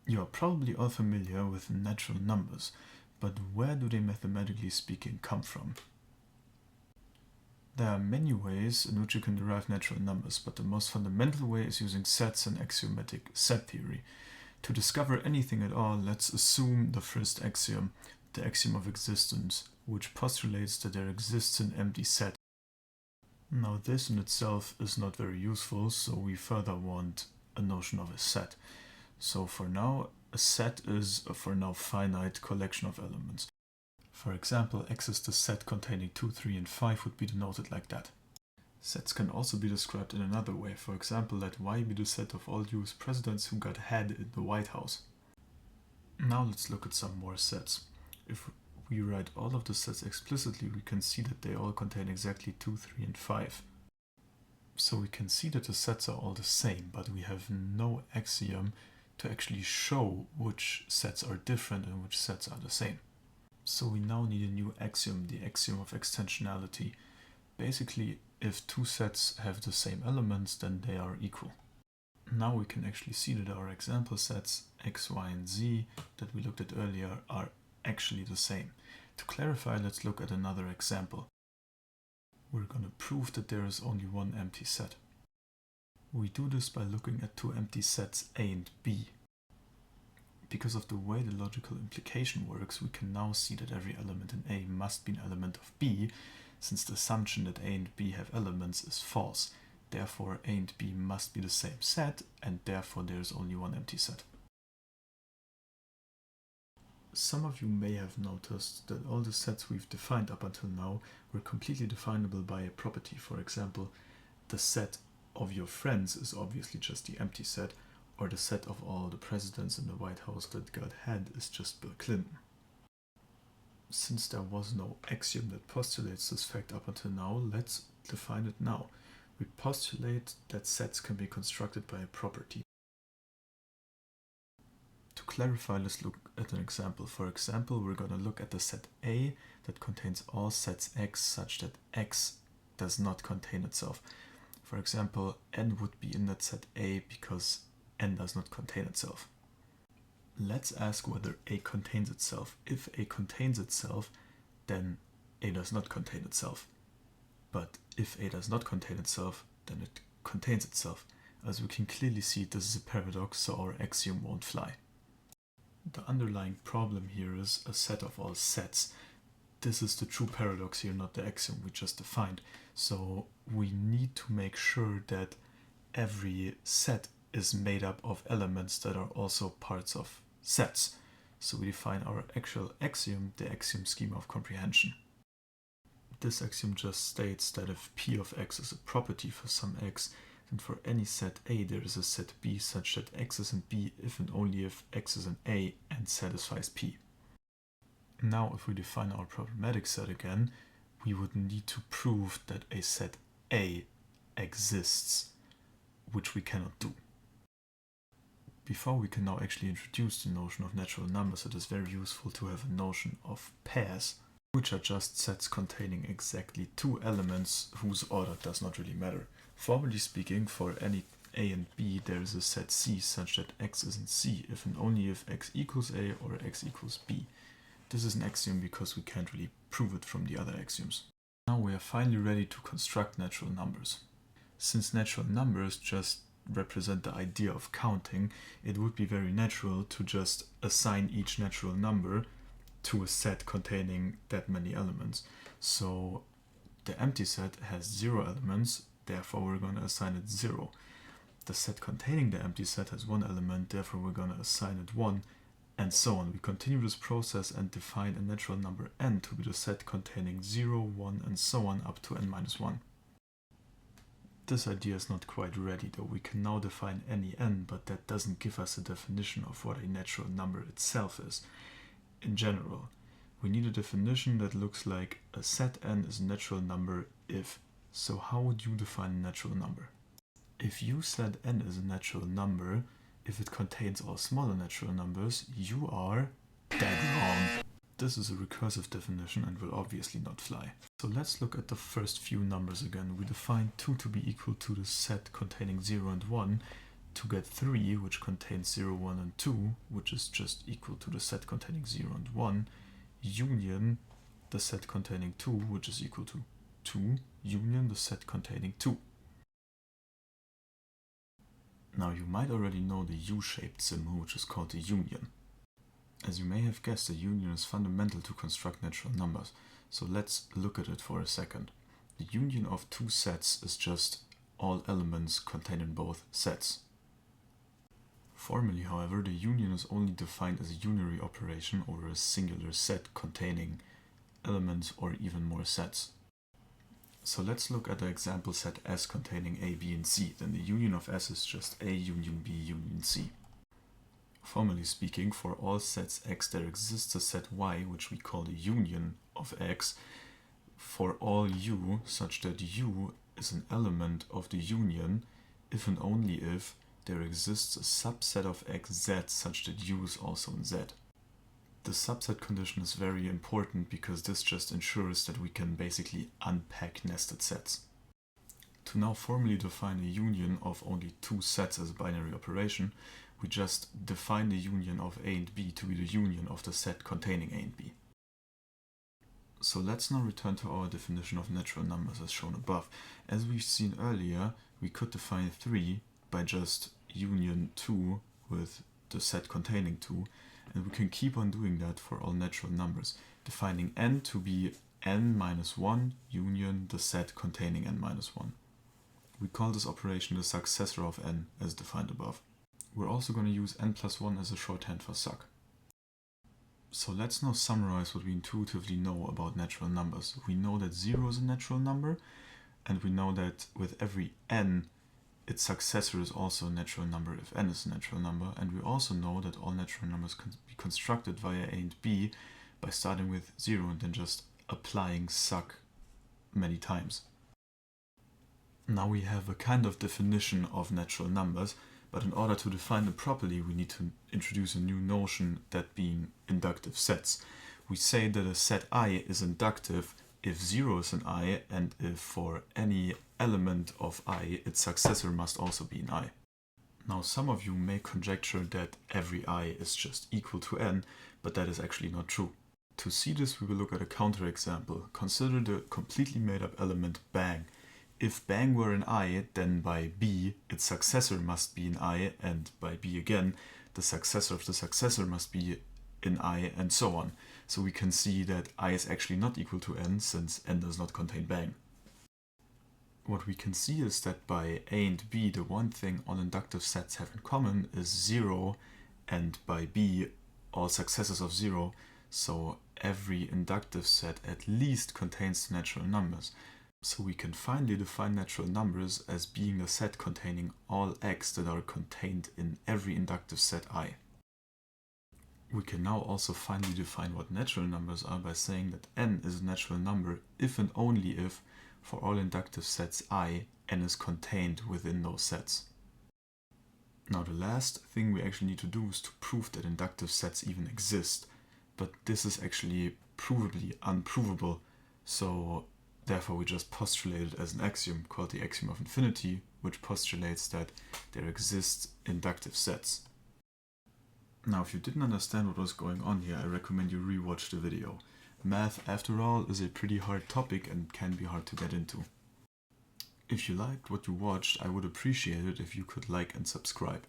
You are probably all familiar with natural numbers, but where do they mathematically speaking come from? There are many ways in which you can derive natural numbers, but the most fundamental way is using sets and axiomatic set theory. To discover anything at all, let's assume the first axiom, the axiom of existence, which postulates that there exists an empty set. Now this in itself is not very useful, so we further want a notion of a set. So for now, a set is a for now finite collection of elements. For example, X is the set containing 2, 3 and 5 would be denoted like that. Sets can also be described in another way. For example, let Y be the set of all US presidents who got head in the White House. Now let's look at some more sets. If we write all of the sets explicitly, we can see that they all contain exactly 2, 3 and 5. So we can see that the sets are all the same, but we have no axiom to actually show which sets are different and which sets are the same. So we now need a new axiom, the axiom of extensionality. Basically, if two sets have the same elements, then they are equal. Now we can actually see that our example sets x, y, and z that we looked at earlier are actually the same. To clarify, let's look at another example. We're going to prove that there is only one empty set. We do this by looking at two empty sets A and B. Because of the way the logical implication works, we can now see that every element in A must be an element of B, since the assumption that A and B have elements is false. Therefore, A and B must be the same set, and therefore there is only one empty set. Some of you may have noticed that all the sets we've defined up until now were completely definable by a property. For example, the set of your friends is obviously just the empty set, or the set of all the presidents in the White House that got head is just Bill Clinton. Since there was no axiom that postulates this fact up until now, let's define it now. We postulate that sets can be constructed by a property. To clarify, let's look at an example. For example, we're going to look at the set A that contains all sets X such that X does not contain itself. For example, N would be in that set A because N does not contain itself. Let's ask whether A contains itself. If A contains itself, then A does not contain itself. But if A does not contain itself, then it contains itself. As we can clearly see, this is a paradox, so our axiom won't fly. The underlying problem here is a set of all sets. This is the true paradox here, not the axiom we just defined. So we need to make sure that every set is made up of elements that are also parts of sets. So we define our actual axiom, the Axiom Schema of Comprehension. This axiom just states that if P of X is a property for some X, then for any set A there is a set B such that X is in B if and only if X is in A and satisfies P. Now if we define our problematic set again, we would need to prove that a set A exists, which we cannot do. Before we can now actually introduce the notion of natural numbers, it is very useful to have a notion of pairs, which are just sets containing exactly two elements whose order does not really matter. Formally speaking, for any A and B, there is a set C such that X is in C if and only if X equals A or X equals B. This is an axiom because we can't really prove it from the other axioms. Now we are finally ready to construct natural numbers. Since natural numbers just represent the idea of counting, it would be very natural to just assign each natural number to a set containing that many elements. So the empty set has 0 elements, therefore we're going to assign it 0. The set containing the empty set has 1 element, therefore we're going to assign it 1, and so on. We continue this process and define a natural number n to be the set containing 0, 1, and so on up to n-1. This idea is not quite ready, though. We can now define any n, but that doesn't give us a definition of what a natural number itself is. In general, we need a definition that looks like a set n is a natural number if. So how would you define a natural number? If you said n is a natural number, if it contains all smaller natural numbers, you are dead wrong. This is a recursive definition and will obviously not fly. So let's look at the first few numbers again. We define 2 to be equal to the set containing 0 and 1. To get 3, which contains 0, 1, and 2, which is just equal to the set containing 0 and 1, union the set containing 2, which is equal to 2, union the set containing 2. Now you might already know the U-shaped symbol, which is called the union. As you may have guessed, a union is fundamental to construct natural numbers, so let's look at it for a second. The union of two sets is just all elements contained in both sets. Formally, however, the union is only defined as a unary operation over a singular set containing elements or even more sets. So let's look at the example set S containing A, B, and C. Then the union of S is just A union B union C. Formally speaking, for all sets X there exists a set Y, which we call the union of X, for all U, such that U is an element of the union if and only if there exists a subset of X Z such that U is also in Z. The subset condition is very important because this just ensures that we can basically unpack nested sets. To now formally define a union of only two sets as a binary operation, we just define the union of A and B to be the union of the set containing A and B. So let's now return to our definition of natural numbers as shown above. As we've seen earlier, we could define 3 by just union 2 with the set containing 2, and we can keep on doing that for all natural numbers, defining n to be n minus 1 union the set containing n minus 1. We call this operation the successor of n as defined above. We're also going to use n plus 1 as a shorthand for suc. So let's now summarize what we intuitively know about natural numbers. We know that 0 is a natural number, and we know that with every n, its successor is also a natural number if n is a natural number, and we also know that all natural numbers can be constructed via a and b by starting with 0 and then just applying suc many times. Now we have a kind of definition of natural numbers, but in order to define them properly we need to introduce a new notion, that being inductive sets. We say that a set I is inductive if 0 is an I, and if for any element of I, its successor must also be an I. Now some of you may conjecture that every I is just equal to n, but that is actually not true. To see this we will look at a counterexample. Consider the completely made up element bang. If bang were an I, then by b its successor must be an I, and by b again the successor of the successor must be an I, and so on. So we can see that I is actually not equal to n, since n does not contain bang. What we can see is that by a and b, the one thing all inductive sets have in common is 0, and by b, all successors of 0, so every inductive set at least contains natural numbers. So we can finally define natural numbers as being the set containing all x that are contained in every inductive set I. We can now also finally define what natural numbers are by saying that n is a natural number if and only if, for all inductive sets I, n is contained within those sets. Now the last thing we actually need to do is to prove that inductive sets even exist, but this is actually provably unprovable, so therefore we just postulate it as an axiom called the Axiom of Infinity, which postulates that there exist inductive sets. Now if you didn't understand what was going on here, I recommend you rewatch the video. Math, after all, is a pretty hard topic and can be hard to get into. If you liked what you watched, I would appreciate it if you could like and subscribe.